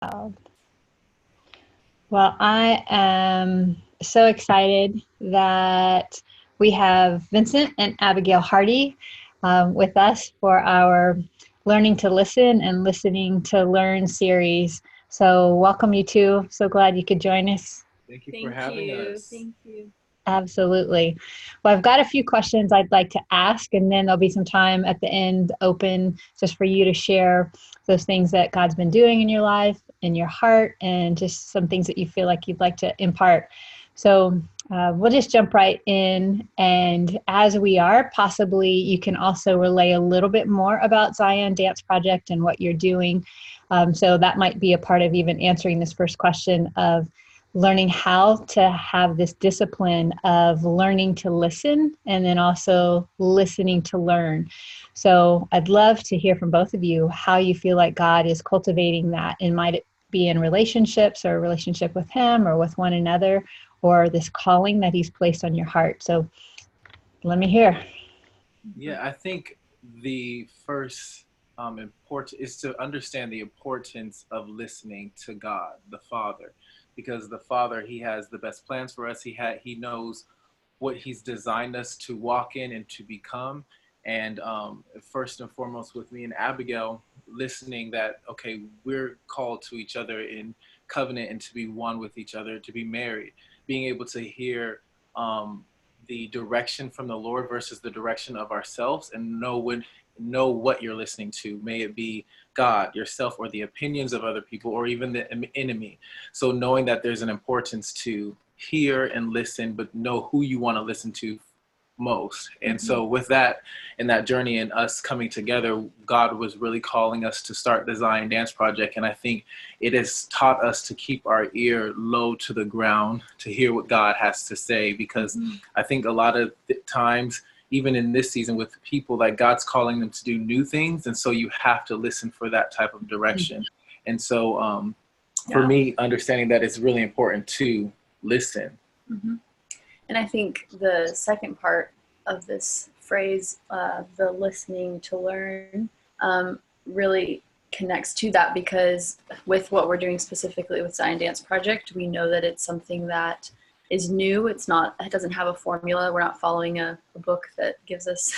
Well, I am so excited that we have Vincent and Abigail Hardy with us for our Learning to Listen and Listening to Learn series. So, welcome, you two. So glad you could join us. Thank you for having us. Thank you. Absolutely. Well, I've got a few questions I'd like to ask, and then there'll be some time at the end open just for you to share those things that God's been doing in your life, in your heart, and just some things that you feel like you'd like to impart. So we'll just jump right in. And as we are, possibly you can also relay a little bit more about Zion Dance Project and what you're doing. So that might be a part of even answering this first question of learning how to have this discipline of learning to listen and then also listening to learn. So I'd love to hear from both of you how you feel like God is cultivating that, and might it be in relationships or a relationship with Him or with one another, or this calling that He's placed on your heart. So let me hear. Yeah, I think the first important is to understand the importance of listening to God, the Father, because the Father, He has the best plans for us. He knows what He's designed us to walk in and to become. And first and foremost, with me and Abigail, listening that, okay, we're called to each other in covenant and to be one with each other, to be married, being able to hear the direction from the Lord versus the direction of ourselves, and know what you're listening to. May it be God, yourself, or the opinions of other people, or even the enemy. So knowing that there's an importance to hear and listen, but know who you want to listen to most. And so with that, in that journey and us coming together, God was really calling us to start the Zion Dance Project. And I think it has taught us to keep our ear low to the ground to hear what God has to say, because I think a lot of times, even in this season with people, like God's calling them to do new things. And so you have to listen for that type of direction. And so for me, understanding that it's really important to listen. And I think the second part of this phrase, the listening to learn, really connects to that, because with what we're doing specifically with Zion Dance Project, we know that it's something that is new. It doesn't have a formula. We're not following a book that gives us,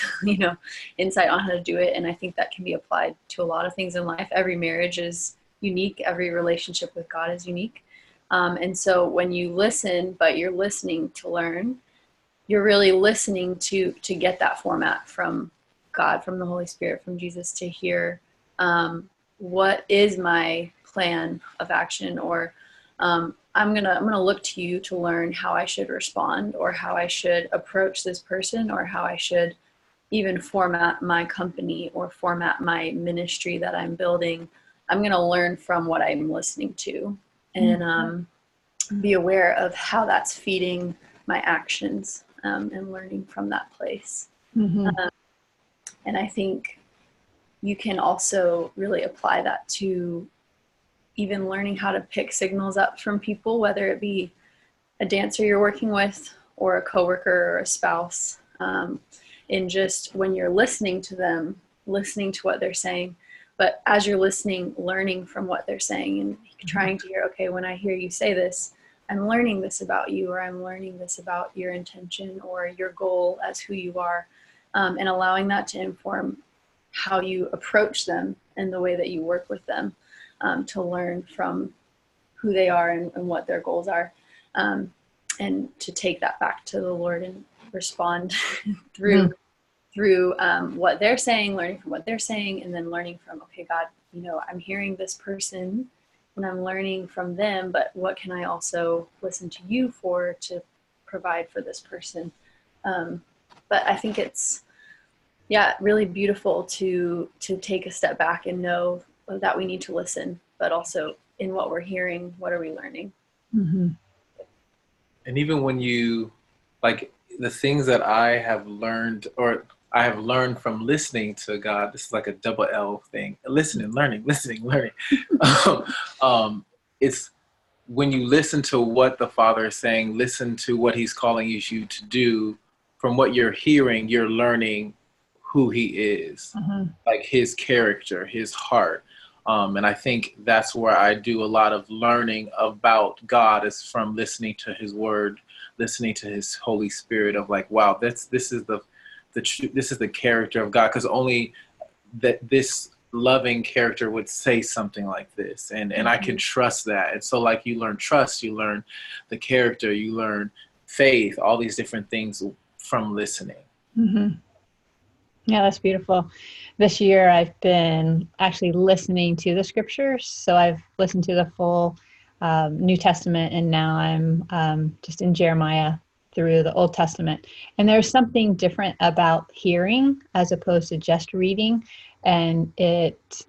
insight on how to do it. And I think that can be applied to a lot of things in life. Every marriage is unique. Every relationship with God is unique. And so when you listen, but you're listening to learn, you're really listening to get that format from God, from the Holy Spirit, from Jesus, to hear what is my plan of action, or I'm gonna look to you to learn how I should respond, or how I should approach this person, or how I should even format my company or format my ministry that I'm building. I'm gonna learn from what I'm listening to, and be aware of how that's feeding my actions, and learning from that place. And I think you can also really apply that to even learning how to pick signals up from people, whether it be a dancer you're working with, or a coworker, or a spouse, in just when you're listening to them, listening to what they're saying, but as you're listening, learning from what they're saying, and trying to hear, okay, when I hear you say this, I'm learning this about you, or I'm learning this about your intention or your goal as who you are, and allowing that to inform how you approach them and the way that you work with them, to learn from who they are and what their goals are, and to take that back to the Lord and respond through what they're saying, learning from what they're saying, and then learning from, okay, God, I'm hearing this person and I'm learning from them, but what can I also listen to you for to provide for this person? But I think it's, really beautiful to take a step back and know that we need to listen, but also in what we're hearing, what are we learning? And even when you, like, the things that I have learned, or I have learned from listening to God, this is like a double L thing, listening, learning. It's when you listen to what the Father is saying, listen to what He's calling you to do, from what you're hearing, you're learning who He is, like His character, His heart. And I think that's where I do a lot of learning about God, is from listening to his word, listening to his Holy Spirit, of like, wow, this is this is the character of God, because only that this loving character would say something like this, and I can trust that. And so, like, you learn trust, you learn the character, you learn faith, all these different things from listening. Mm-hmm. Yeah, that's beautiful. This year I've been actually listening to the scriptures. So I've listened to the full New Testament, and now I'm just in Jeremiah through the Old Testament. And there's something different about hearing as opposed to just reading. And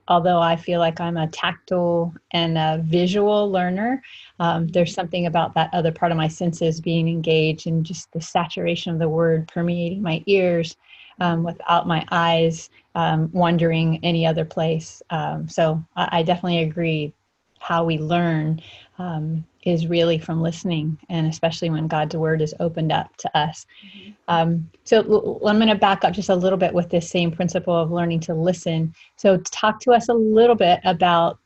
although I feel like I'm a tactile and a visual learner, there's something about that other part of my senses being engaged, and just the saturation of the word permeating my ears, without my eyes wandering any other place. So I definitely agree. How we learn is really from listening, and especially when God's word is opened up to us. So I'm going to back up just a little bit with this same principle of learning to listen. So talk to us a little bit about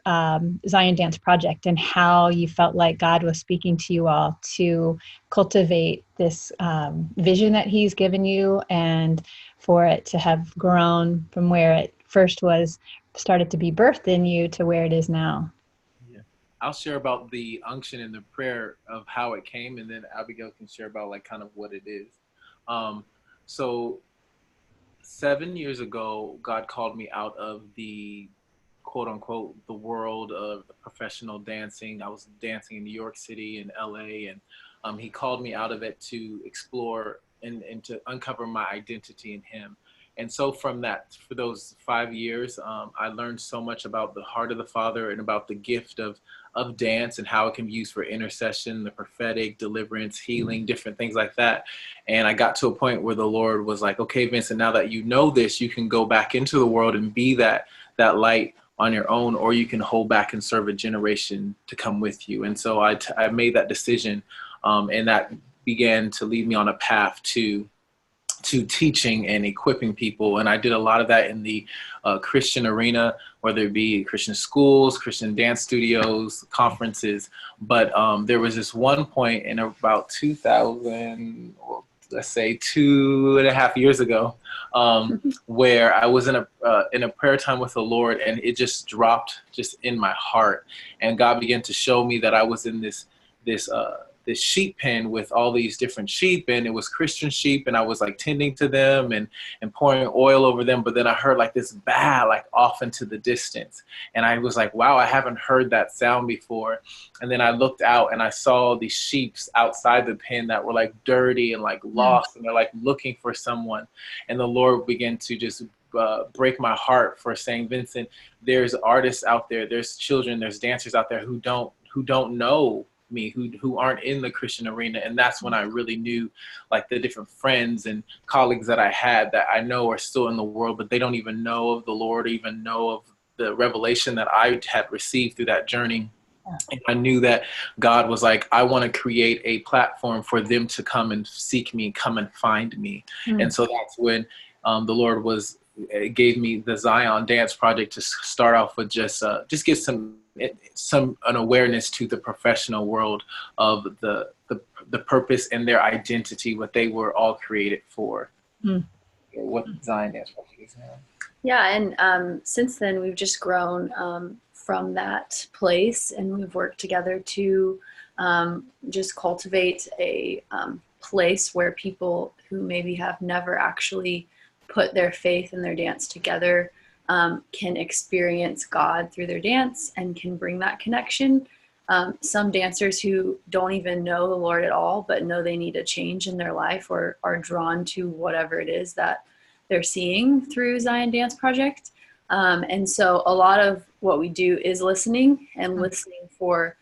Zion Dance Project, and how you felt like God was speaking to you all to cultivate this vision that he's given you, and for it to have grown from where it first was, started to be birthed in you, to where it is now. Yeah. I'll share about the unction and the prayer of how it came, and then Abigail can share about like kind of what it is. So 7 years ago, God called me out of the quote unquote the world of the professional dancing. I was dancing in New York City and LA, and he called me out of it to explore and to uncover my identity in him. And so from that, for those 5 years, I learned so much about the heart of the Father, and about the gift of dance, and how it can be used for intercession, the prophetic, deliverance, healing, different things like that. And I got to a point where the Lord was like, okay, Vincent, now that you know this, you can go back into the world and be that light on your own, or you can hold back and serve a generation to come with you. And so I made that decision, and that began to lead me on a path to teaching and equipping people. And I did a lot of that in the Christian arena, whether it be Christian schools, Christian dance studios, conferences. But there was this one point in about 2000, let's say 2.5 years ago, where I was in a prayer time with the Lord, and it just dropped just in my heart. And God began to show me that I was in this sheep pen with all these different sheep, and it was Christian sheep, and I was like tending to them and pouring oil over them. But then I heard like this baa, like off into the distance. And I was like, wow, I haven't heard that sound before. And then I looked out, and I saw these sheeps outside the pen that were like dirty and like lost, and they're like looking for someone. And the Lord began to just break my heart for saying, Vincent, there's artists out there, there's children, there's dancers out there who don't know me, who aren't in the Christian arena. And that's when I really knew like the different friends and colleagues that I had that I know are still in the world, but they don't even know of the Lord, or even know of the revelation that I had received through that journey. And I knew that God was like, I want to create a platform for them to come and seek me, come and find me. And so that's when the Lord gave me the Zion Dance Project to start off with, just get an awareness to the professional world of the purpose and their identity, what they were all created for. What Zion Dance Project is now. Yeah, and since then we've just grown from that place, and we've worked together to just cultivate a place where people who maybe have never actually put their faith and their dance together can experience God through their dance, and can bring that connection. Some dancers who don't even know the Lord at all, but know they need a change in their life, or are drawn to whatever it is that they're seeing through Zion Dance Project. And so a lot of what we do is listening, and listening for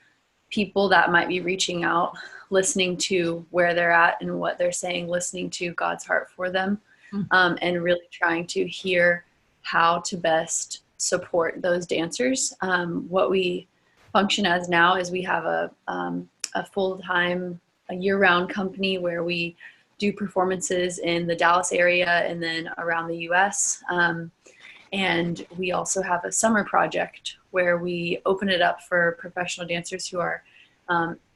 people that might be reaching out, listening to where they're at and what they're saying, listening to God's heart for them, and really trying to hear how to best support those dancers. What we function as now is we have a full-time, a year-round company where we do performances in the Dallas area and then around the US. And we also have a summer project where we open it up for professional dancers who are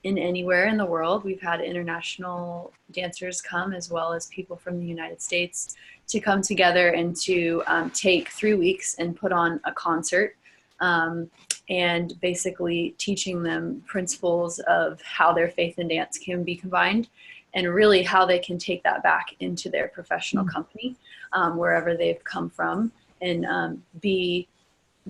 in anywhere in the world. We've had international dancers come, as well as people from the United States, to come together and to take 3 weeks and put on a concert, and basically teaching them principles of how their faith and dance can be combined, and really how they can take that back into their professional company, wherever they've come from, and be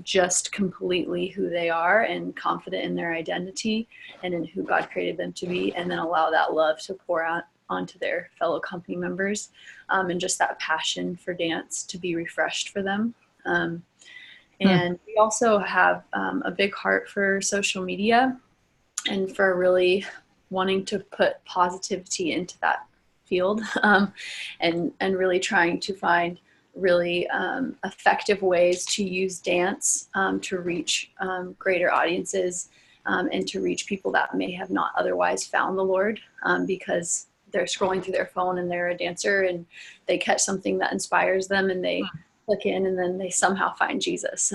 just completely who they are and confident in their identity and in who God created them to be, and then allow that love to pour out onto their fellow company members, and just that passion for dance to be refreshed for them. And we also have a big heart for social media and for really wanting to put positivity into that field, and really trying to find really effective ways to use dance to reach greater audiences, and to reach people that may have not otherwise found the Lord, because they're scrolling through their phone and they're a dancer and they catch something that inspires them and they click in and then they somehow find Jesus.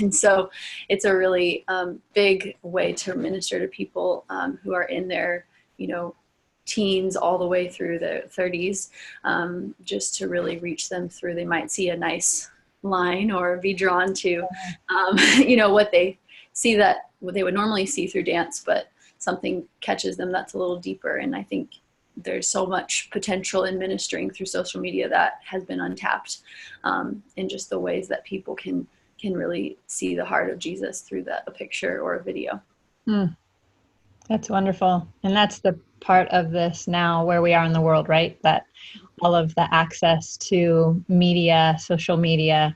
And so it's a really big way to minister to people who are in their, teens all the way through their 30s, just to really reach them through. They might see a nice line or be drawn to, what they see, that what they would normally see through dance, but something catches them that's a little deeper. And I think there's so much potential in ministering through social media that has been untapped, in just the ways that people can really see the heart of Jesus through a picture or a video. That's wonderful. And that's the part of this now where we are in the world, right? That all of the access to media, social media,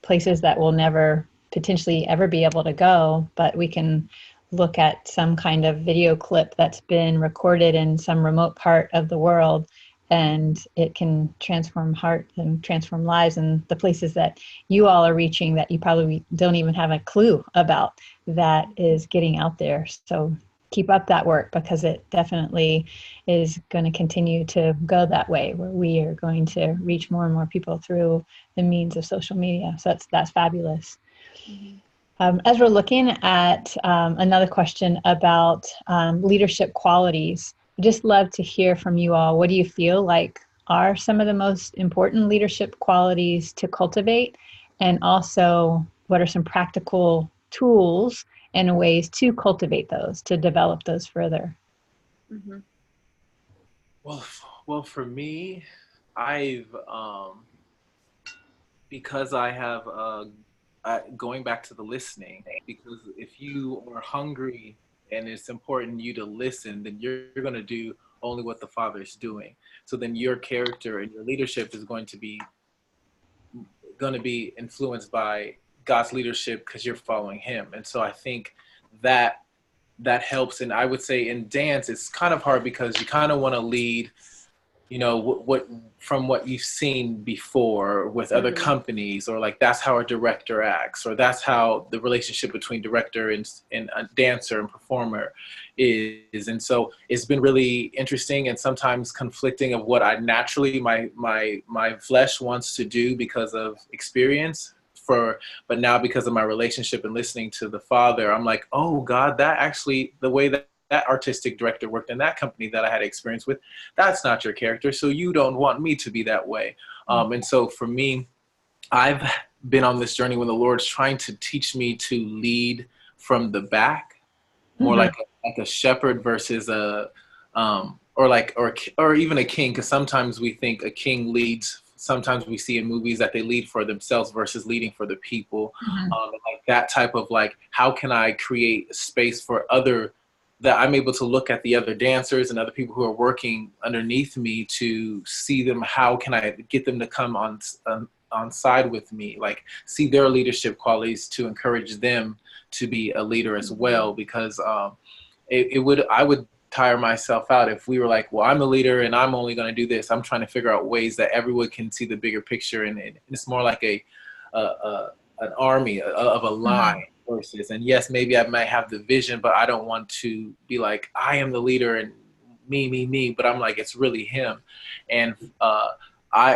places that we'll never potentially ever be able to go, but we can look at some kind of video clip that's been recorded in some remote part of the world, and it can transform hearts and transform lives, and the places that you all are reaching that you probably don't even have a clue about, that is getting out there. So keep up that work, because it definitely is going to continue to go that way, where we are going to reach more and more people through the means of social media. So that's fabulous. As we're looking at another question about leadership qualities, I'd just love to hear from you all. What do you feel like are some of the most important leadership qualities to cultivate? And also, what are some practical tools and ways to cultivate those, to develop those further? Well, for me, I've because I have going back to the listening, because if you are hungry and it's important you to listen, then you're going to do only what the Father is doing. So then your character and your leadership is going to be influenced by God's leadership, because you're following Him. And so I think that helps. And I would say in dance, it's kind of hard because you kind of want to lead, what from what you've seen before with other companies, or like that's how a director acts, or that's how the relationship between director and a dancer and performer is. And so it's been really interesting and sometimes conflicting of what I naturally, my flesh wants to do because of experience, but now because of my relationship and listening to the Father, I'm like, oh God, that actually, the way that artistic director worked in that company that I had experience with, that's not your character. So you don't want me to be that way. And so for me, I've been on this journey when the Lord's trying to teach me to lead from the back, more like a shepherd versus or even a king. Cause sometimes we think a king leads. Sometimes we see in movies that they lead for themselves versus leading for the people. Like that type of like, how can I create a space for that I'm able to look at the other dancers and other people who are working underneath me to see them, how can I get them to come on side with me, like see their leadership qualities to encourage them to be a leader as well. Because I would tire myself out if we were like, well, I'm a leader and I'm only going to do this. I'm trying to figure out ways that everyone can see the bigger picture. And it's more like an army of a line versus, and yes, maybe I might have the vision, but I don't want to be like, I am the leader and me, but I'm like, it's really Him. And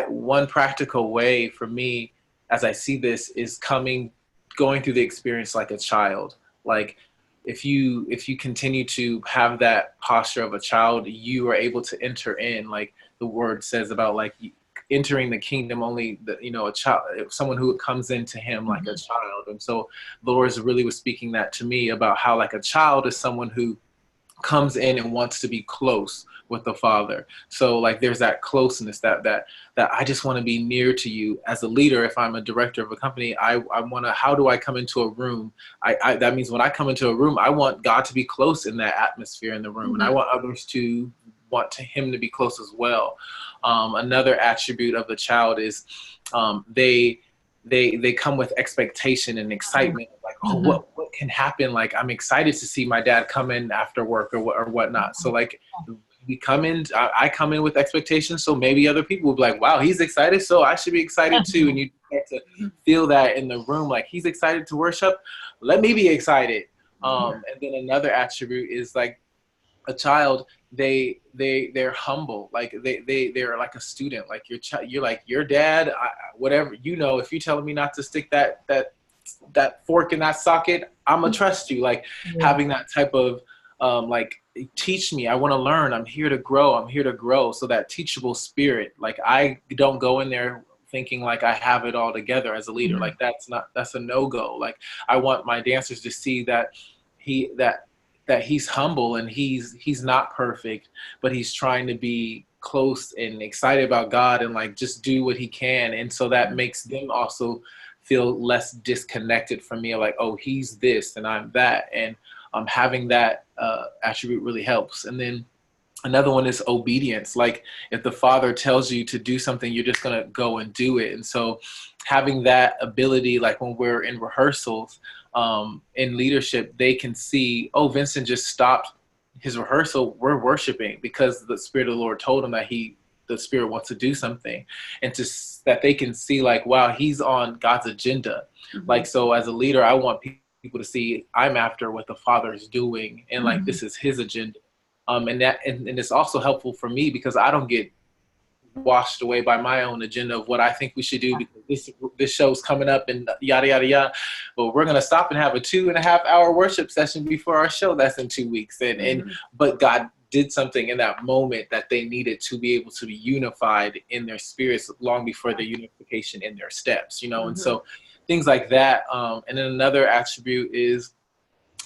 one practical way for me as I see this, is going through the experience like a child. Like if you continue to have that posture of a child, you are able to enter in, like the word says about like entering the kingdom only a child, someone who comes into him like a child. And so the Lord really was speaking that to me about how like a child is someone who comes in and wants to be close with the Father. So like there's that closeness that I just want to be near to you. As a leader, if I'm a director of a company, I want to, how do I come into a room? That means when I come into a room, I want God to be close in that atmosphere in the room. And I want others to want him to be close as well. Another attribute of the child is they come with expectation and excitement, like, oh, what can happen? Like, I'm excited to see my dad come in after work or whatnot. So like we come in, I come in with expectations. So maybe other people will be like, wow, he's excited, so I should be excited too. And you get to feel that in the room, like he's excited to worship, let me be excited. And then another attribute is like a child, they're humble, like they're like a student, like you're like your dad, whatever, if you're telling me not to stick that fork in that socket, I'm gonna trust you. Like having that type of like, teach me, I want to learn, I'm here to grow. So that teachable spirit, like I don't go in there thinking like I have it all together as a leader. Like that's a no-go. Like I want my dancers to see that he's humble and he's not perfect, but he's trying to be close and excited about God and like just do what he can. And so that makes them also feel less disconnected from me, like, oh, he's this and I'm that. And having that attribute really helps. And then another one is obedience. Like if the Father tells you to do something, you're just going to go and do it. And so having that ability, like when we're in rehearsals, in leadership, they can see, oh, Vincent just stopped his rehearsal. We're worshiping because the Spirit of the Lord told him that the Spirit wants to do something, and that they can see like, wow, he's on God's agenda. Like, so as a leader, I want people to see I'm after what the Father is doing, and like this is his agenda. And it's also helpful for me because I don't get washed away by my own agenda of what I think we should do, because this show's coming up and yada yada yada, but we're gonna stop and have a 2.5 hour worship session before our show that's in 2 weeks. But God did something in that moment that they needed to be able to be unified in their spirits long before the unification in their steps, and so things like that. And then another attribute is, I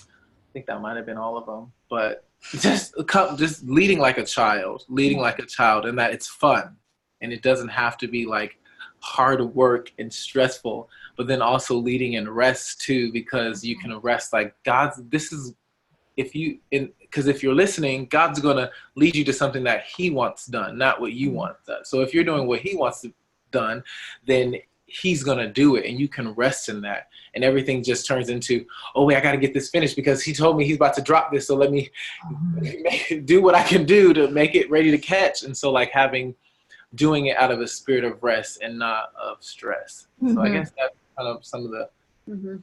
think that might have been all of them, but just leading like a child, and that it's fun and it doesn't have to be like hard work and stressful, but then also leading in rest too, because you can rest like because if you're listening, God's going to lead you to something that he wants done, not what you want done. So if you're doing what he wants done, then he's going to do it, and you can rest in that. And everything just turns into, oh wait, I got to get this finished because he told me he's about to drop this. So let me do what I can do to make it ready to catch. And so like doing it out of a spirit of rest and not of stress. So I guess that's kind of some of the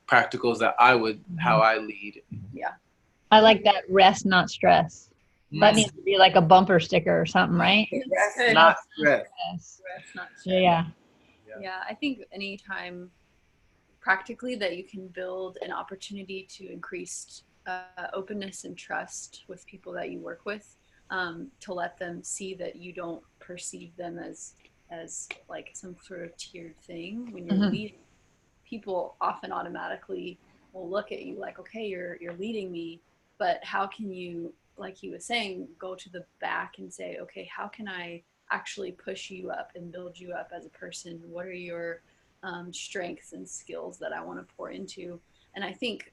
practicals that how I lead. Yeah. I like that, rest, not stress. That needs to be like a bumper sticker or something, right? Rest, not stress. Rest, not stress. Yeah. I think anytime practically that you can build an opportunity to increase openness and trust with people that you work with, to let them see that you don't perceive them as like some sort of tiered thing. When you're leading, people often automatically will look at you like, okay, you're leading me, but how can you, like he was saying, go to the back and say, okay, how can I actually push you up and build you up as a person? What are your strengths and skills that I want to pour into? And I think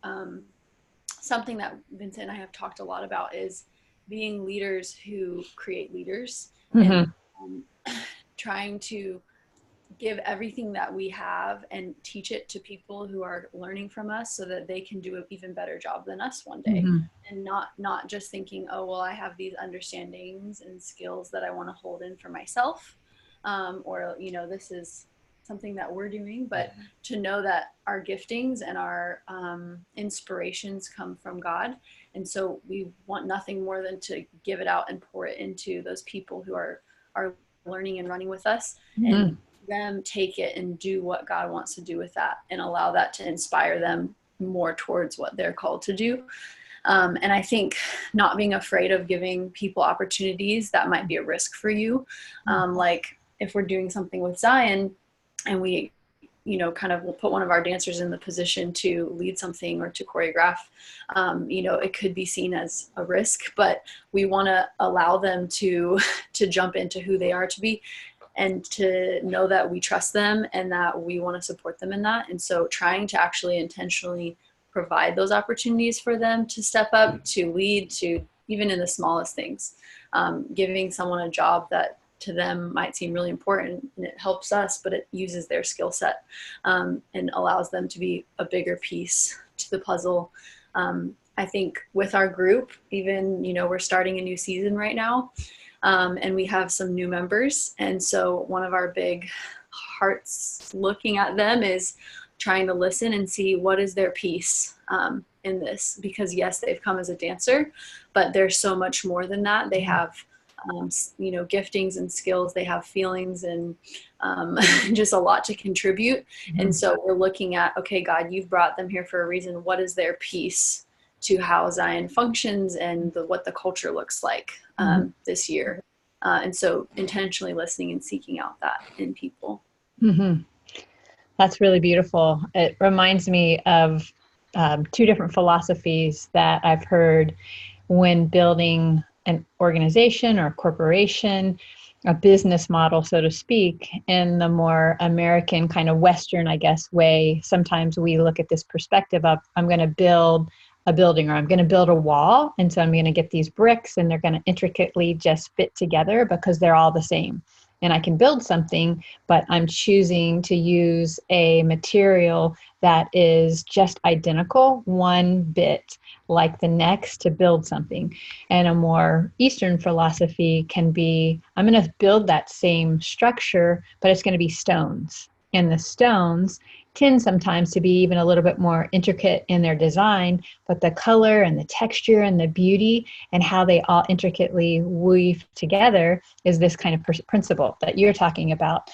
something that Vincent and I have talked a lot about is being leaders who create leaders, and trying to give everything that we have and teach it to people who are learning from us so that they can do an even better job than us one day. And not just thinking, oh, well, I have these understandings and skills that I want to hold in for myself, or this is something that we're doing, but to know that our giftings and our inspirations come from God. And so we want nothing more than to give it out and pour it into those people who are learning and running with us. And them take it and do what God wants to do with that, and allow that to inspire them more towards what they're called to do. And I think not being afraid of giving people opportunities that might be a risk for you. Like if we're doing something with Zion and we, kind of will put one of our dancers in the position to lead something or to choreograph, it could be seen as a risk, but we want to allow them to jump into who they are to be, and to know that we trust them and that we want to support them in that. And so trying to actually intentionally provide those opportunities for them to step up, to lead, to even in the smallest things, giving someone a job that to them might seem really important, and it helps us, but it uses their skill set, and allows them to be a bigger piece to the puzzle. I think with our group, even, we're starting a new season right now, and we have some new members. And so one of our big hearts looking at them is trying to listen and see what is their piece in this, because yes, they've come as a dancer, but there's so much more than that. They have giftings and skills, they have feelings, and just a lot to contribute. And so we're looking at, okay, God, you've brought them here for a reason. What is their piece to how Zion functions and what the culture looks like this year? And so intentionally listening and seeking out that in people. That's really beautiful. It reminds me of two different philosophies that I've heard when building an organization or corporation, a business model, so to speak. In the more American kind of Western, I guess, way, sometimes we look at this perspective of, I'm going to build a building, or I'm going to build a wall. And so I'm going to get these bricks and they're going to intricately just fit together because they're all the same. And I can build something, but I'm choosing to use a material that is just identical, one bit like the next, to build something. And a more Eastern philosophy can be, I'm going to build that same structure, but it's going to be stones. And the stones tend sometimes to be even a little bit more intricate in their design, but the color and the texture and the beauty and how they all intricately weave together is this kind of principle that you're talking about.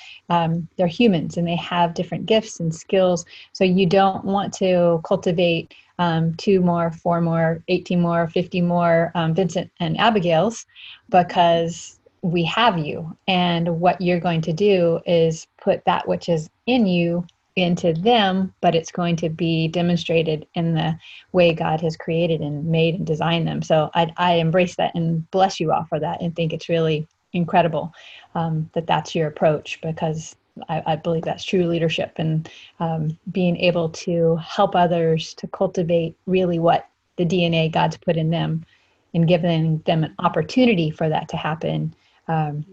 They're humans and they have different gifts and skills. So you don't want to cultivate 2 more, 4 more, 18 more, 50 more Vincent and Abigails, because we have you. And what you're going to do is put that which is in you into them, but it's going to be demonstrated in the way God has created and made and designed them. So I embrace that and bless you all for that, and think it's really incredible that that's your approach, because I believe that's true leadership, and being able to help others to cultivate really what the DNA God's put in them, and giving them an opportunity for that to happen.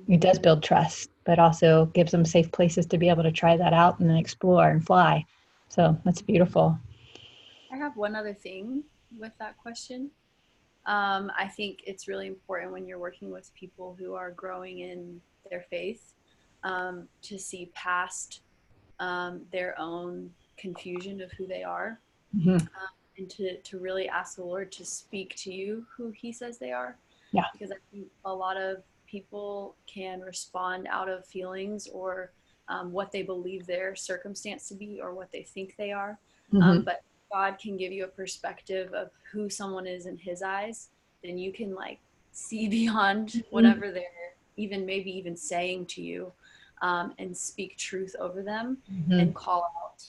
It does build trust, but also gives them safe places to be able to try that out and then explore and fly. So that's beautiful. I have one other thing with that question. I think it's really important when you're working with people who are growing in their faith, to see past their own confusion of who they are, and to really ask the Lord to speak to you who he says they are. Yeah. Because I think a lot of people can respond out of feelings, or what they believe their circumstance to be, or what they think they are. But God can give you a perspective of who someone is in his eyes, then you can see beyond whatever they're maybe even saying to you, and speak truth over them, and call out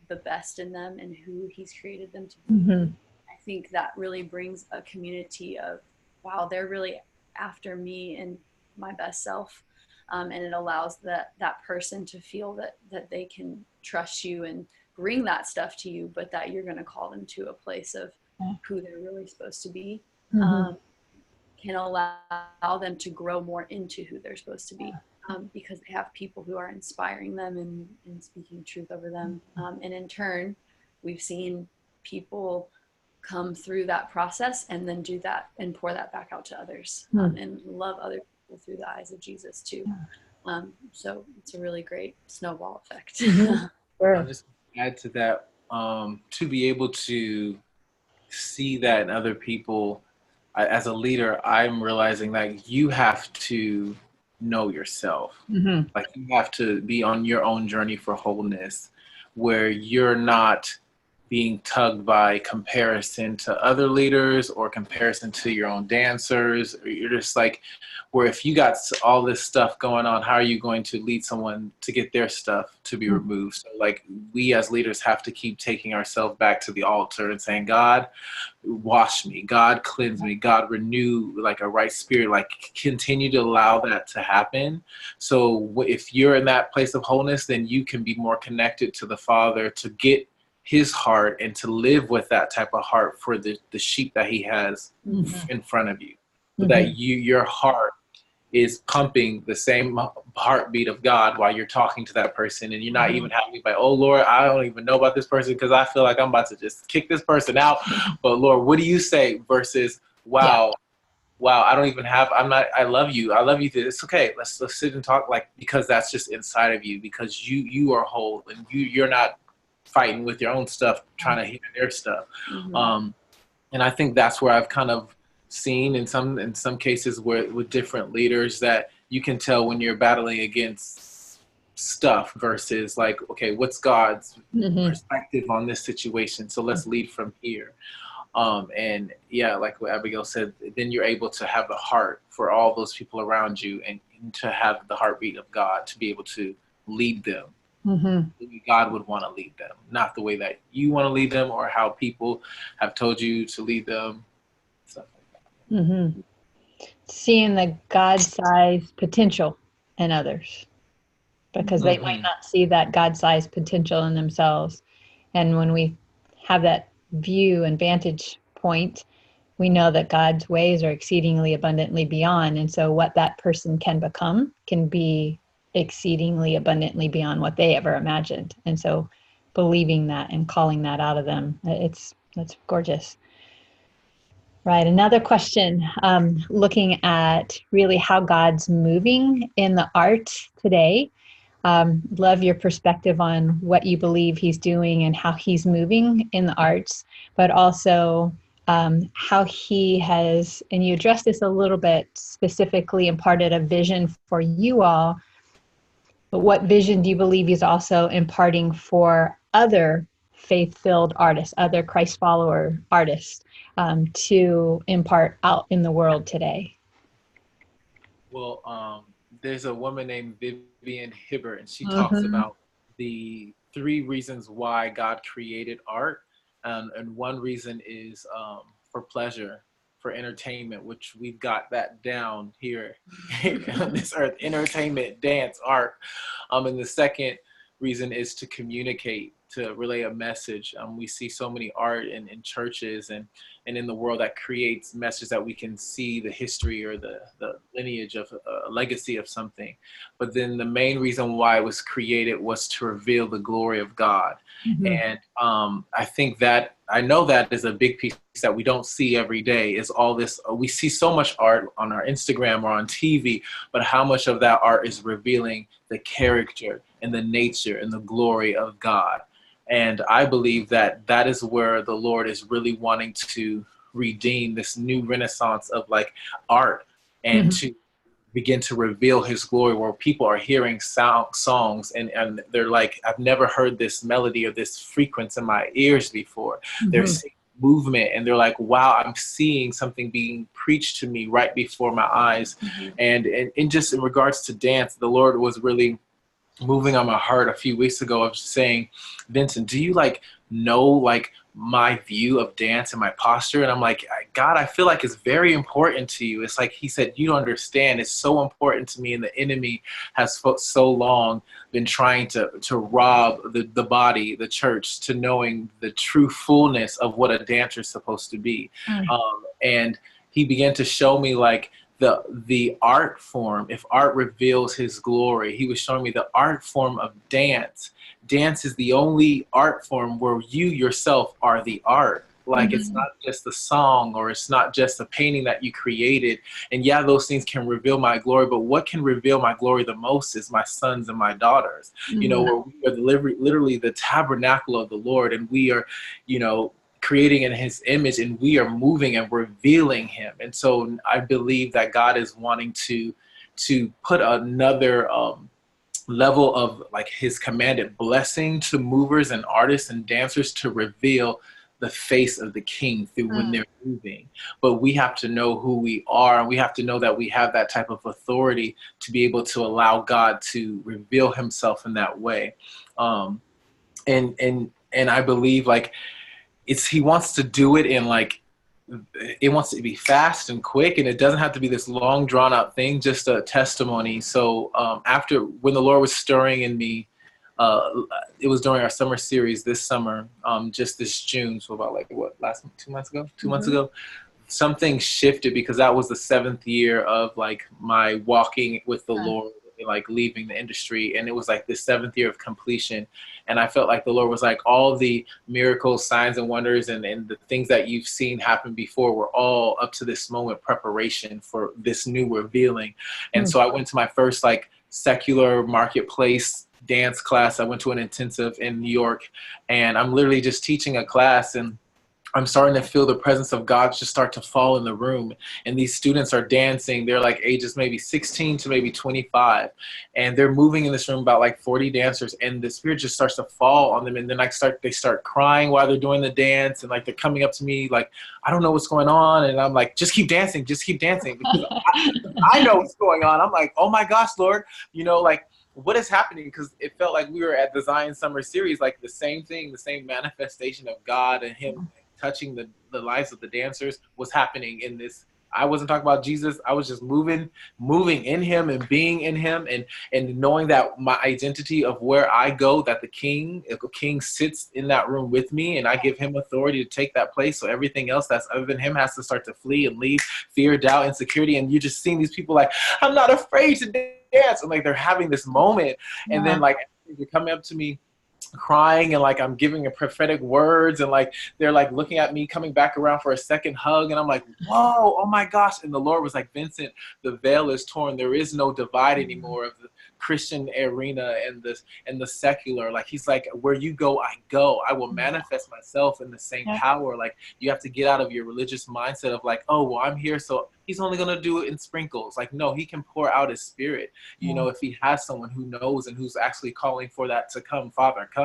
the best in them and who he's created them to be. I think that really brings a community of, wow, they're really after me and my best self, and it allows that person to feel that they can trust you and bring that stuff to you, but that you're going to call them to a place of who they're really supposed to be, can allow them to grow more into who they're supposed to be, because they have people who are inspiring them and speaking truth over them, and in turn we've seen people come through that process and then do that and pour that back out to others, and love other people through the eyes of Jesus too. So it's a really great snowball effect. I'll just add to that, to be able to see that in other people. As a leader, I'm realizing that you have to know yourself. Mm-hmm. Like you have to be on your own journey for wholeness, where you're not being tugged by comparison to other leaders or comparison to your own dancers. Or you're just like, where if you got all this stuff going on, how are you going to lead someone to get their stuff to be removed? So like we as leaders have to keep taking ourselves back to the altar and saying, God, wash me, God, cleanse me, God, renew like a right spirit, like continue to allow that to happen. So if you're in that place of wholeness, then you can be more connected to the Father to get his heart and to live with that type of heart for the sheep that he has in front of you, so that your heart is pumping the same heartbeat of God while you're talking to that person, and you're not even having like, oh Lord, I don't even know about this person because I feel like I'm about to just kick this person out. But Lord, what do you say? Versus, wow, I don't even have, I love you. It's okay. Let's sit and talk, like, because that's just inside of you, because you are whole and you're not fighting with your own stuff, trying to hear their stuff. And I think that's where I've kind of seen in some cases where with different leaders that you can tell when you're battling against stuff versus like, okay, what's God's perspective on this situation? So let's lead from here. And yeah, like what Abigail said, then you're able to have the heart for all those people around you and to have the heartbeat of God to be able to lead them. God would want to lead them, not the way that you want to lead them or how people have told you to lead them. Stuff like that. Seeing the God-sized potential in others, because they might not see that God-sized potential in themselves. And when we have that view and vantage point, we know that God's ways are exceedingly abundantly beyond. And so what that person can become can be exceedingly abundantly beyond what they ever imagined. And so believing that and calling that out of them, that's gorgeous. Right. Another question, looking at really how God's moving in the art today. Love your perspective on what you believe he's doing and how he's moving in the arts, but also how he has, and you addressed this a little bit, specifically imparted a vision for you all. But what vision do you believe he's also imparting for other faith-filled artists, other Christ follower artists, to impart out in the world today? Well, there's a woman named Vivian Hibbert, and she talks about the 3 reasons why God created art. And one reason is for pleasure, for entertainment, which we've got that down here on this earth: entertainment, dance, art. And the second reason is to communicate, to relay a message. We see so many art in churches and in the world that creates messages that we can see the history or the lineage of a legacy of something. But then the main reason why it was created was to reveal the glory of God. And I know that is a big piece that we don't see every day, is all this. We see so much art on our Instagram or on TV, but how much of that art is revealing the character and the nature and the glory of God? And I believe that that is where the Lord is really wanting to redeem this new renaissance of like art, and to begin to reveal his glory, where people are hearing songs and they're like, I've never heard this melody or this frequency in my ears before. They're seeing movement and they're like, wow, I'm seeing something being preached to me right before my eyes. And just in regards to dance, the Lord was really moving on my heart a few weeks ago of saying, Vincent, do you know my view of dance and my posture? And I'm like, God, I feel like it's very important to you. It's like he said, you don't understand. It's so important to me. And the enemy has for so long been trying to rob the body, the church, to knowing the true fullness of what a dancer is supposed to be. And he began to show me the art form. If art reveals his glory, he was showing me the art form of dance. Dance is the only art form where you yourself are the art. It's not just a song, or it's not just a painting that you created. And yeah, those things can reveal my glory, but what can reveal my glory the most is my sons and my daughters. Where we are literally the tabernacle of the Lord, and we are, creating in his image, and we are moving and revealing him. And so I believe that God is wanting to to put another level of like his commanded blessing to movers and artists and dancers to reveal the face of the king through when they're moving. But we have to know who we are, and we have to know that we have that type of authority to be able to allow God to reveal himself in that way. And I believe like he wants to do it in like, it wants to be fast and quick, and it doesn't have to be this long drawn out thing, just a testimony. So after, when the Lord was stirring in me, it was during our summer series this summer, just this June. So about like what, last 2 months ago, 2 months ago, something shifted, because that was the 7th year of like my walking with the Lord, like leaving the industry. And it was like the 7th year of completion. And I felt like the Lord was like, all the miracles, signs and wonders, and the things that you've seen happen before were all up to this moment preparation for this new revealing. And so I went to my first like secular marketplace dance class. I went to an intensive in New York, and I'm literally just teaching a class, and I'm starting to feel the presence of God just start to fall in the room. And these students are dancing. They're like ages maybe 16 to maybe 25. And they're moving in this room, about like 40 dancers. And the Spirit just starts to fall on them. And then they start crying while they're doing the dance. And like, they're coming up to me like, I don't know what's going on. And I'm like, just keep dancing, just keep dancing. Because I know what's going on. I'm like, oh my gosh, Lord, you know, like, what is happening? Because it felt like we were at the Zion Summer Series, like the same thing, the same manifestation of God and him touching the lives of the dancers was happening in this. I wasn't talking about Jesus. I was just moving in him and being in him, and knowing that my identity of where I go, that the king sits in that room with me, and I give him authority to take that place. So everything else that's other than him has to start to flee and leave, fear, doubt, insecurity. And you're just seeing these people like, I'm not afraid to dance. And like, they're having this moment. And then like, they're coming up to me crying, and like I'm giving a prophetic words, and like they're like looking at me, coming back around for a second hug, and I'm like, whoa, oh my gosh. And the Lord was like, Vincent, the veil is torn. There is no divide anymore of the Christian arena and the secular. Like, he's like, where you go, I go. I will manifest myself in the same power. Like, you have to get out of your religious mindset of like, oh well, I'm here, so he's only going to do it in sprinkles. Like, no, he can pour out his Spirit, you know, if he has someone who knows and who's actually calling for that to come. Father, come.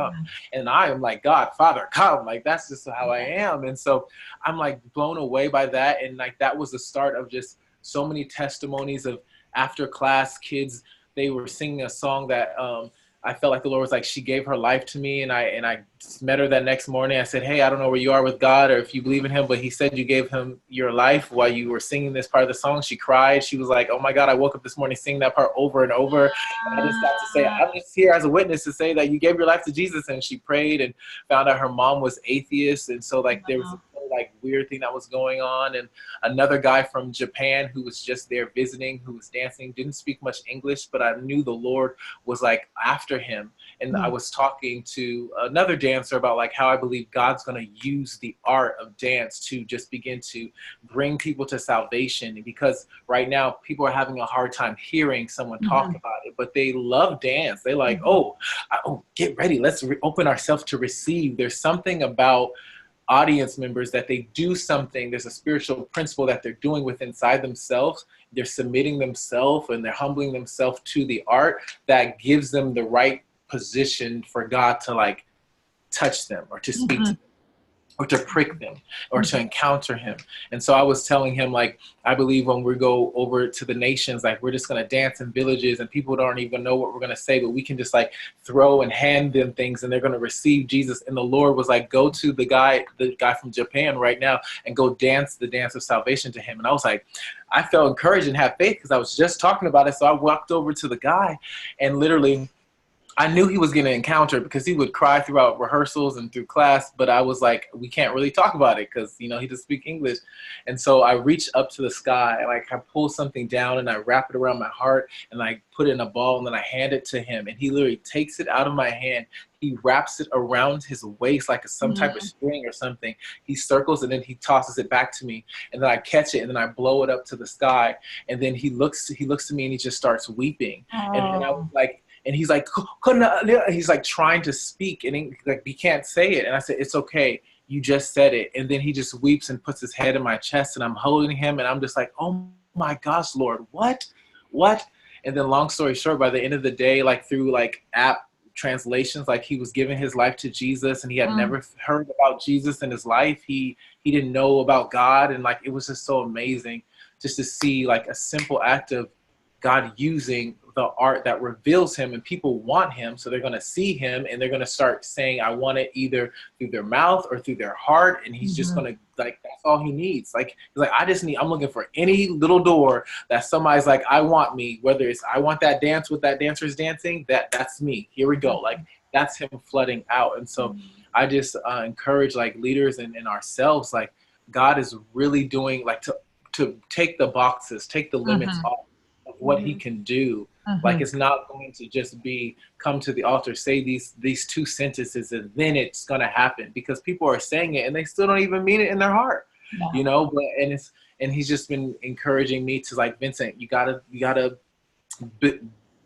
And I am like, God, Father, come. Like, that's just how I am. And so I'm like blown away by that. And like, that was the start of just so many testimonies of after class kids. They were singing a song that I felt like the Lord was like, she gave her life to me. And I met her that next morning. I said, hey, I don't know where you are with God or if you believe in him, but he said you gave him your life while you were singing this part of the song. She cried. She was like, oh my God, I woke up this morning singing that part over and over. And I just got to say, I'm just here as a witness to say that you gave your life to Jesus. And she prayed and found out her mom was atheist. And so like, there was a like weird thing that was going on. And another guy from Japan who was just there visiting, who was dancing, didn't speak much English, but I knew the Lord was like after him. And I was talking to another dancer about like how I believe God's going to use the art of dance to just begin to bring people to salvation. Because right now people are having a hard time hearing someone talk about it, but they love dance. They like, oh, get ready. Let's open ourselves to receive. There's something about audience members that they do something. There's a spiritual principle that they're doing within inside themselves. They're submitting themselves and they're humbling themselves to the art that gives them the right position for God to like touch them or to speak to them or to prick them or to encounter him. And so I was telling him, like, I believe when we go over to the nations, like we're just going to dance in villages and people don't even know what we're going to say, but we can just like throw and hand them things and they're going to receive Jesus. And the Lord was like, go to the guy from Japan right now and go dance the dance of salvation to him. And I was like, I felt encouraged and had faith because I was just talking about it. So I walked over to the guy and literally I knew he was going to encounter because he would cry throughout rehearsals and through class, but I was like, we can't really talk about it because, you know, he doesn't speak English. And so I reached up to the sky, like I pull something down and I wrap it around my heart and I put it in a ball and then I hand it to him and he literally takes it out of my hand. He wraps it around his waist like some type of string or something. He circles and then he tosses it back to me and then I catch it and then I blow it up to the sky. And then he looks to me and he just starts weeping. And then I was like, and he's like, he's like trying to speak and he can't say it. And I said, it's okay. You just said it. And then he just weeps and puts his head in my chest and I'm holding him. And I'm just like, oh my gosh, Lord, what? And then long story short, by the end of the day, like through like app translations, like he was giving his life to Jesus, and he had never heard about Jesus in his life. He didn't know about God. And like, it was just so amazing just to see like a simple act of God using the art that reveals him, and people want him. So they're going to see him and they're going to start saying, I want it, either through their mouth or through their heart. And he's just going to, like, that's all he needs. Like, he's like, I'm looking for any little door that somebody's like, I want me, whether it's, I want that dance with that dancer's dancing, that's me. Here we go. Like, that's him flooding out. And so I just encourage like leaders and ourselves, like God is really doing, like, to take the boxes, take the limits off of what he can do. Like, it's not going to just be come to the altar, say these two sentences, and then it's going to happen, because people are saying it and they still don't even mean it in their heart, you know. But and he's just been encouraging me to, like, Vincent, you gotta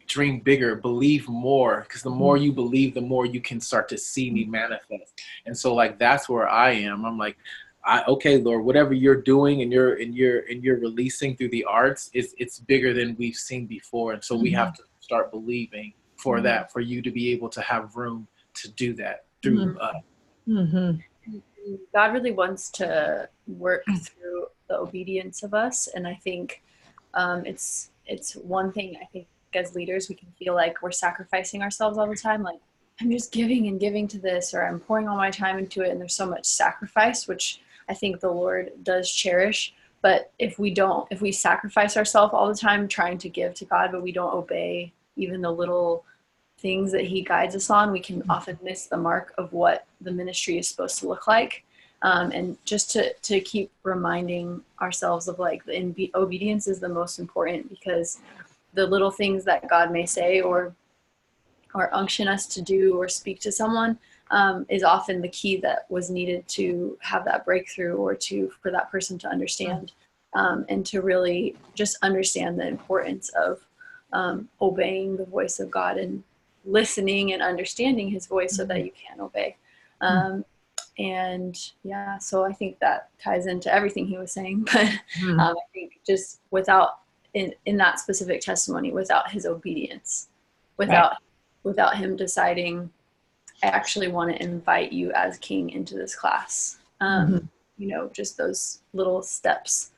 dream bigger, believe more, because the more you believe, the more you can start to see me manifest. And so, like, that's where I am. I'm like, okay, Lord, whatever you're doing and you're releasing through the arts, it's bigger than we've seen before. And so we have to start believing for that, for you to be able to have room to do that through us. God really wants to work through the obedience of us. And I think it's one thing, I think, as leaders, we can feel like we're sacrificing ourselves all the time. Like, I'm just giving and giving to this, or I'm pouring all my time into it. And there's so much sacrifice, which I think the Lord does cherish. But if we sacrifice ourselves all the time trying to give to God, but we don't obey even the little things that he guides us on, we can often miss the mark of what the ministry is supposed to look like. And just to keep reminding ourselves of, like, the obedience is the most important, because the little things that God may say or unction us to do or speak to someone is often the key that was needed to have that breakthrough, or for that person to understand and to really just understand the importance of obeying the voice of God and listening and understanding his voice so that you can obey. And yeah, so I think that ties into everything he was saying. But I think just without, in that specific testimony, without his obedience, without him deciding, I actually want to invite you as king into this class. You know, just those little steps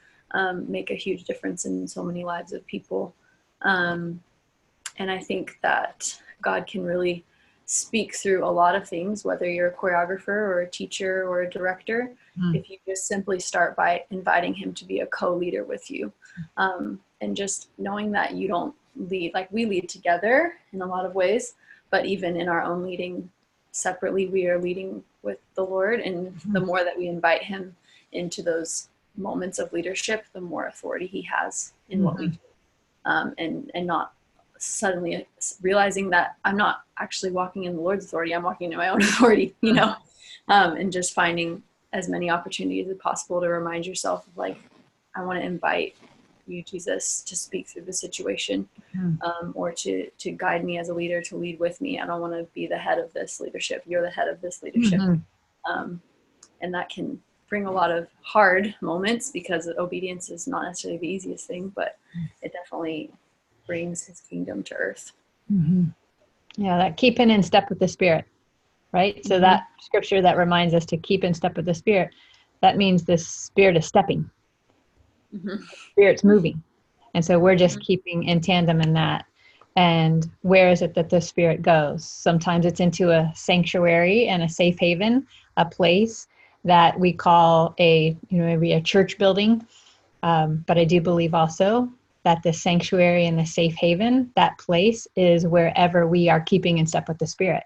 make a huge difference in so many lives of people. And I think that God can really speak through a lot of things, whether you're a choreographer or a teacher or a director, if you just simply start by inviting him to be a co-leader with you. And just knowing that you don't lead, like, we lead together in a lot of ways, but even in our own leading separately, we are leading with the Lord. And the more that we invite him into those moments of leadership, the more authority he has in what we do. And not suddenly realizing that I'm not actually walking in the Lord's authority, I'm walking in my own authority, you know. And just finding as many opportunities as possible to remind yourself of, like, I want to invite you, Jesus, to speak through the situation, or to guide me as a leader, to lead with me. I don't want to be the head of this leadership. You're the head of this leadership. And that can bring a lot of hard moments, because obedience is not necessarily the easiest thing, but it definitely brings his kingdom to earth. Yeah, that keeping in step with the Spirit, right? So that scripture that reminds us to keep in step with the Spirit, that means the Spirit is stepping. The Spirit's moving. And so we're just keeping in tandem in that. And where is it that the Spirit goes? Sometimes it's into a sanctuary and a safe haven, a place that we call maybe a church building. But I do believe also that the sanctuary and the safe haven, that place is wherever we are keeping in step with the Spirit.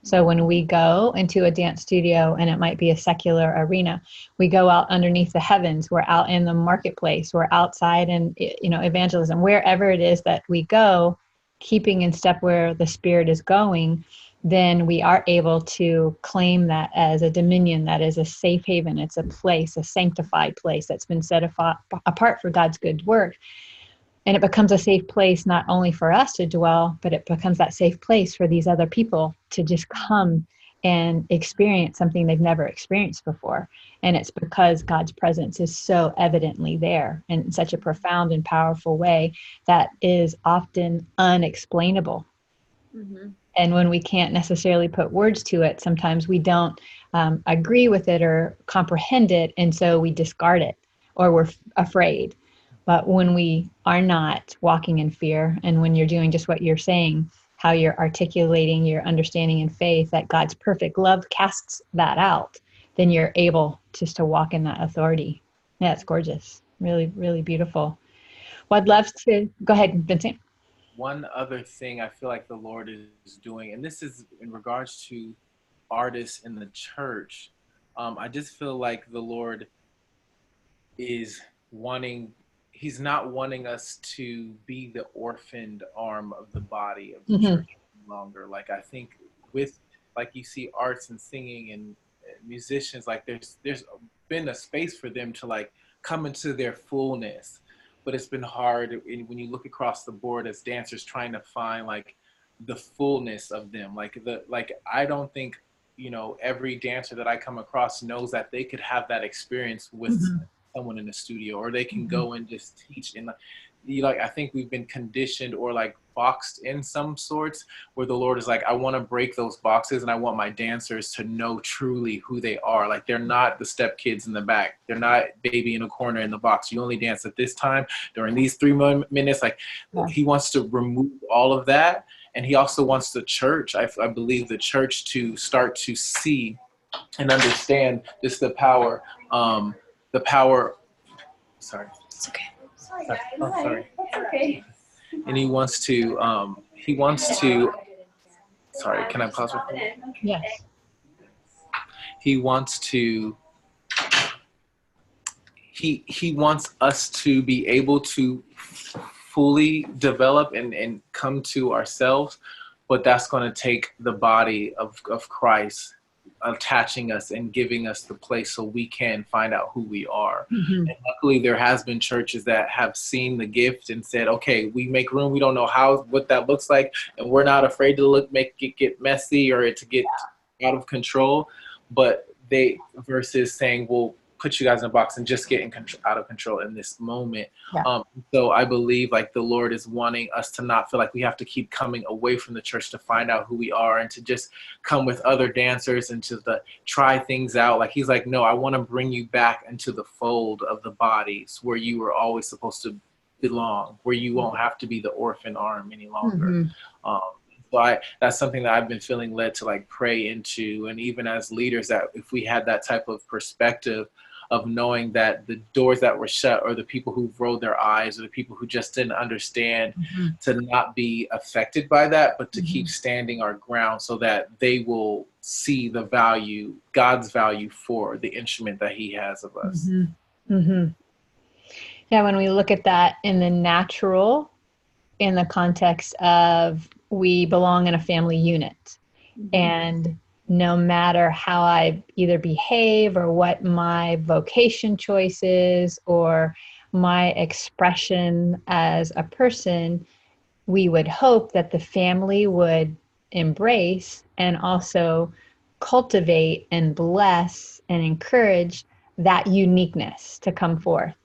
So when we go into a dance studio, and it might be a secular arena, we go out underneath the heavens, we're out in the marketplace, we're outside in, evangelism, wherever it is that we go, keeping in step where the Spirit is going, then we are able to claim that as a dominion, that is a safe haven. It's a place, a sanctified place that's been set apart for God's good work. And it becomes a safe place not only for us to dwell, but it becomes that safe place for these other people to just come and experience something they've never experienced before. And it's because God's presence is so evidently there in such a profound and powerful way that is often unexplainable. Mm-hmm. And when we can't necessarily put words to it, sometimes we don't agree with it or comprehend it. And so we discard it, or we're afraid. But when we are not walking in fear, and when you're doing just what you're saying, how you're articulating your understanding and faith that God's perfect love casts that out, then you're able just to walk in that authority. Yeah, it's gorgeous. Really, really beautiful. Well, I'd love to go ahead, Vincent. One other thing I feel like the Lord is doing, and this is in regards to artists in the church. I just feel like the Lord is he's not wanting us to be the orphaned arm of the body of the church any longer. Like, I think with, like, you see arts and singing and musicians, like there's been a space for them to like come into their fullness, but it's been hard when you look across the board as dancers trying to find like the fullness of them. Like I don't think, every dancer that I come across knows that they could have that experience with someone in the studio, or they can go and just teach. And I think we've been conditioned or like boxed in some sorts, where the Lord is like, I want to break those boxes, and I want my dancers to know truly who they are. Like, they're not the step kids in the back. They're not baby in a corner in the box. You only dance at this time during these 3 minutes. Like, he wants to remove all of that. And he also wants the church, I believe the church, to start to see and understand just the power, sorry. It's okay. Sorry, guys. Oh, sorry. It's okay. And he wants to, sorry, can I pause for a minute? Yes. He wants to, he wants us to be able to fully develop and come to ourselves, but that's going to take the body of Christ attaching us and giving us the place so we can find out who we are. And luckily there has been churches that have seen the gift and said, okay, we make room. We don't know what that looks like, and we're not afraid to make it get messy or it to get out of control. But they, versus saying, well, put you guys in a box and just get out of control in this moment. So I believe like the Lord is wanting us to not feel like we have to keep coming away from the church to find out who we are, and to just come with other dancers and to try things out. Like, he's like, no, I want to bring you back into the fold of the bodies where you were always supposed to belong, where you won't have to be the orphan arm any longer. So that's something that I've been feeling led to like pray into. And even as leaders, that if we had that type of perspective of knowing that the doors that were shut, or the people who rolled their eyes, or the people who just didn't understand, to not be affected by that, but to keep standing our ground, so that they will see the value, God's value, for the instrument that he has of us. Yeah, when we look at that in the natural, in the context of we belong in a family unit, and no matter how I either behave or what my vocation choice is or my expression as a person, we would hope that the family would embrace and also cultivate and bless and encourage that uniqueness to come forth.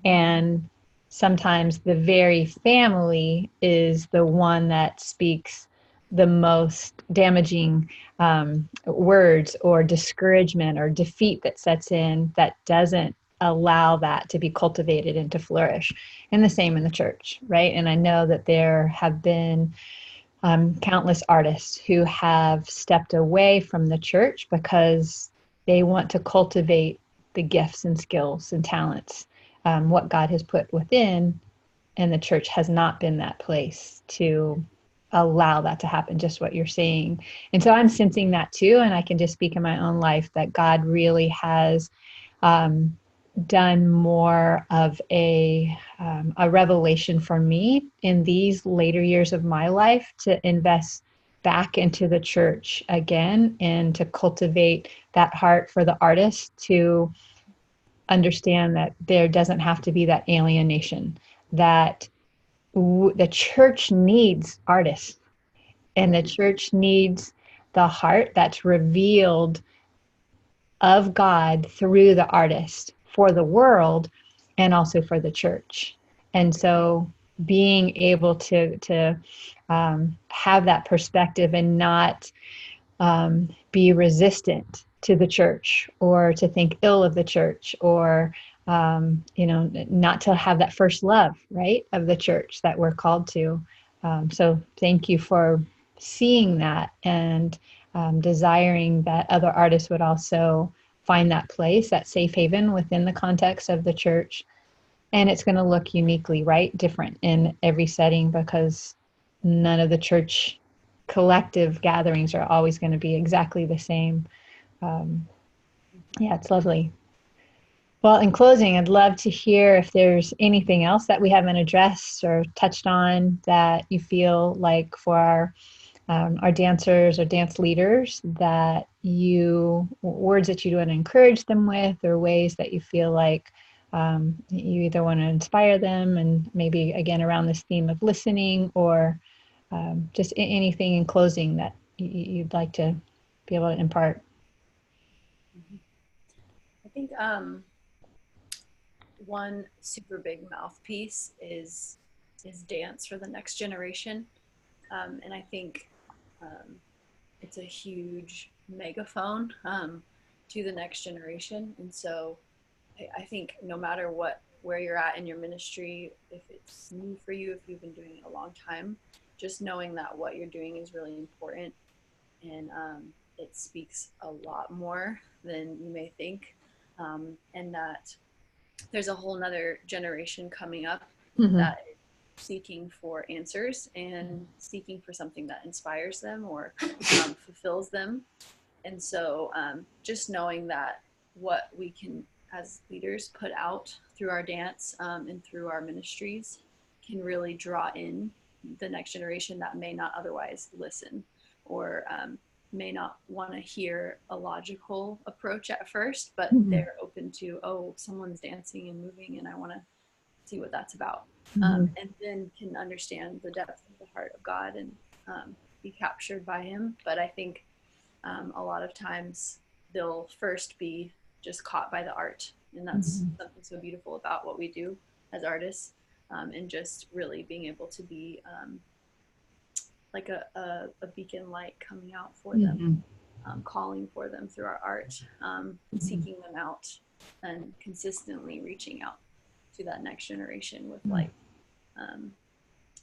And sometimes the very family is the one that speaks the most damaging words or discouragement or defeat that sets in, that doesn't allow that to be cultivated and to flourish. And the same in the church, right? And I know that there have been countless artists who have stepped away from the church because they want to cultivate the gifts and skills and talents, what God has put within, and the church has not been that place to allow that to happen, just what you're saying. And so I'm sensing that too, and I can just speak in my own life that God really has done more of a revelation for me in these later years of my life to invest back into the church again, and to cultivate that heart for the artist to understand that there doesn't have to be that alienation, that the church needs artists, and the church needs the heart that's revealed of God through the artist for the world and also for the church. And so being able to have that perspective and not be resistant to the church or to think ill of the church or not to have that first love, right, of the church that we're called to. So thank you for seeing that and desiring that other artists would also find that place, that safe haven within the context of the church. And it's going to look uniquely, right, different in every setting because none of the church collective gatherings are always going to be exactly the same. Yeah, it's lovely. Well, in closing, I'd love to hear if there's anything else that we haven't addressed or touched on that you feel like for our dancers or dance leaders that words that you want to encourage them with or ways that you feel like you either want to inspire them and maybe again around this theme of listening or just anything in closing that you'd like to be able to impart. I think one super big mouthpiece is dance for the next generation. And I think it's a huge megaphone to the next generation. And so I think no matter where you're at in your ministry, if it's new for you, if you've been doing it a long time, just knowing that what you're doing is really important and it speaks a lot more than you may think. And that there's a whole nother generation coming up that is seeking for answers and seeking for something that inspires them or fulfills them. And so just knowing that what we can as leaders put out through our dance and through our ministries can really draw in the next generation that may not otherwise listen or may not want to hear a logical approach at first, but they're open to, oh, someone's dancing and moving and I want to see what that's about. And then can understand the depth of the heart of God and be captured by him. But I think a lot of times they'll first be just caught by the art. And that's something so beautiful about what we do as artists and just really being able to be like a beacon light coming out for them, calling for them through our art, seeking them out and consistently reaching out to that next generation with like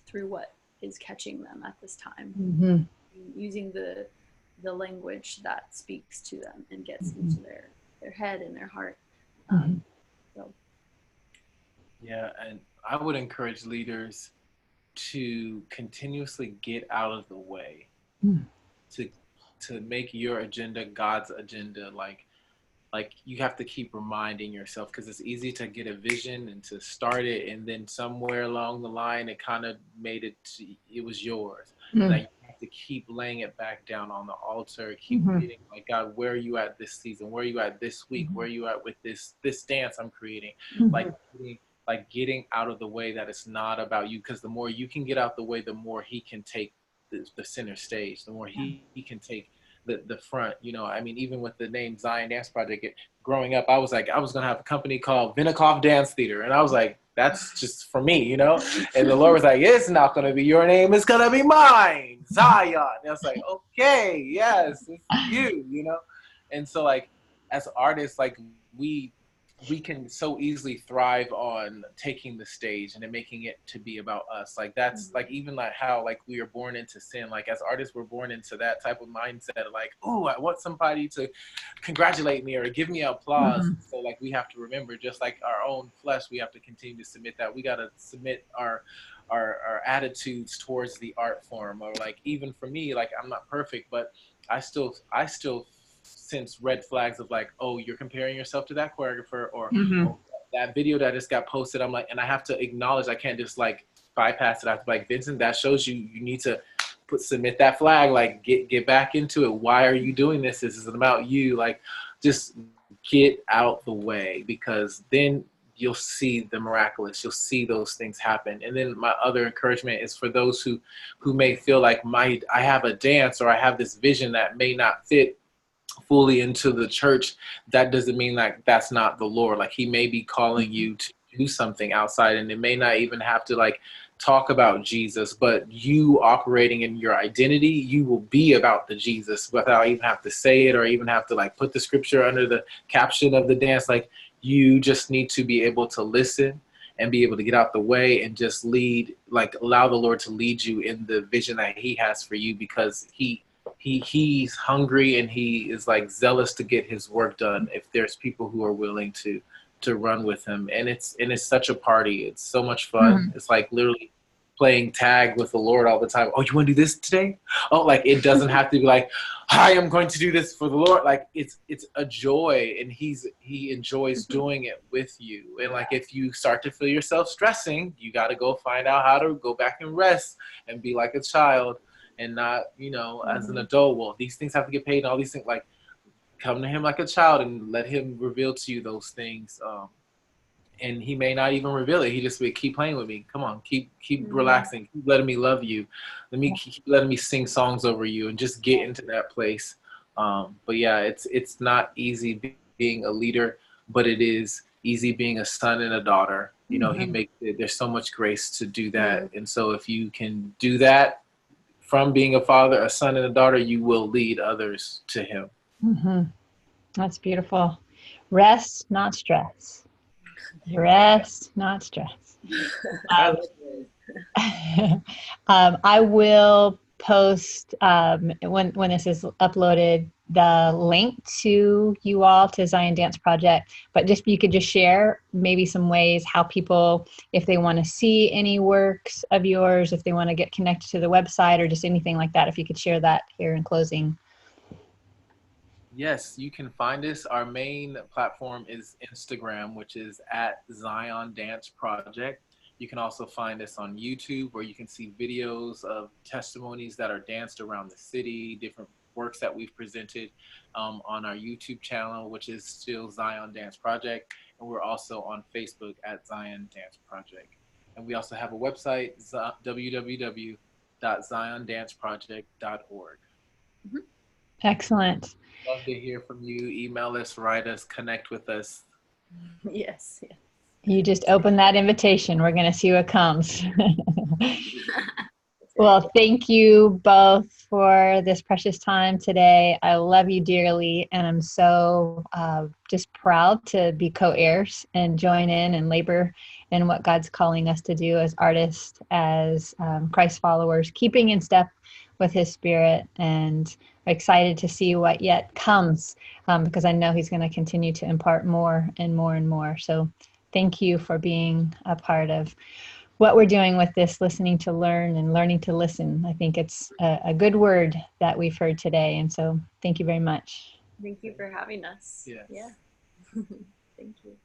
through what is catching them at this time, using the language that speaks to them and gets into their head and their heart. Yeah, and I would encourage leaders to continuously get out of the way, to make your agenda God's agenda. Like you have to keep reminding yourself, because it's easy to get a vision and to start it, and then somewhere along the line it kind of it was yours. Like you have to keep laying it back down on the altar, keep reading, like, God, where are you at this season? Where are you at this week? Where are you at with this dance I'm creating? Like getting out of the way, that it's not about you, because the more you can get out the way, the more he can take the center stage, the more he can take the front. I mean, even with the name Zion Dance Project, growing up, I was like, I was going to have a company called Vinokoff Dance Theater. And I was like, that's just for me, And the Lord was like, it's not going to be your name. It's going to be mine, Zion. And I was like, okay, yes, it's you, And so like, as artists, like we can so easily thrive on taking the stage and then making it to be about us. Like that's like, even like how like we are born into sin, like as artists, we're born into that type of mindset of like, oh, I want somebody to congratulate me or give me applause. So like, we have to remember, just like our own flesh, we have to continue to submit that. We got to submit our attitudes towards the art form. Or like, even for me, like, I'm not perfect, but I still sense red flags of like, oh, you're comparing yourself to that choreographer, or oh, that video that just got posted. I'm like, and I have to acknowledge, I can't just like bypass it. I have to be like, Vincent, that shows you need to submit that flag, like get back into it. Why are you doing this? This isn't about you. Like, just get out the way, because then you'll see the miraculous. You'll see those things happen. And then my other encouragement is for those who may feel like I have a dance, or I have this vision that may not fit fully into the church. That doesn't mean like that's not the Lord. Like he may be calling you to do something outside, and it may not even have to like talk about Jesus, but you operating in your identity, you will be about the Jesus without even have to say it or even have to like put the scripture under the caption of the dance. Like you just need to be able to listen and be able to get out the way and just lead, like allow the Lord to lead you in the vision that he has for you, because he's hungry and he is like zealous to get his work done if there's people who are willing to run with him. And it's such a party. It's so much fun. Mm-hmm. It's like literally playing tag with the Lord all the time. Oh, you want to do this today? Oh, like it doesn't have to be like, I am going to do this for the Lord. Like it's a joy, and he enjoys doing it with you. And like if you start to feel yourself stressing, you got to go find out how to go back and rest and be like a child, and not, as an adult, well, these things have to get paid and all these things. Like come to him like a child and let him reveal to you those things. And he may not even reveal it. He just will keep playing with me. Come on, keep relaxing. Keep letting me love you. Keep letting me sing songs over you, and just get into that place. But yeah, it's not easy being a leader, but it is easy being a son and a daughter. He makes it. There's so much grace to do that, and so if you can do that from being a father, a son, and a daughter, you will lead others to him. Mm-hmm. That's beautiful. Rest, not stress. Rest, not stress. I will post when this is uploaded the link to you all to Zion Dance Project, but just you could just share maybe some ways how people, if they want to see any works of yours, if they want to get connected to the website or just anything like that, if you could share that here in closing. Yes, you can find us. Our main platform is Instagram, which is at Zion Dance Project. You can also find us on YouTube, where you can see videos of testimonies that are danced around the city, different works that we've presented on our YouTube channel, which is still Zion Dance Project. And we're also on Facebook at Zion Dance Project. And we also have a website, www.ziondanceproject.org. Mm-hmm. Excellent. Love to hear from you. Email us, write us, connect with us. Yes. You just open that invitation. We're going to see what comes. Well, thank you both for this precious time today. I love you dearly, and I'm so just proud to be co-heirs and join in and labor in what God's calling us to do as artists, as Christ followers, keeping in step with his spirit, and excited to see what yet comes, because I know he's going to continue to impart more and more and more. So thank you for being a part of what we're doing with this Listening to Learn and Learning to Listen. I think it's a good word that we've heard today. And so thank you very much. Thank you for having us. Yes. Yeah. Thank you.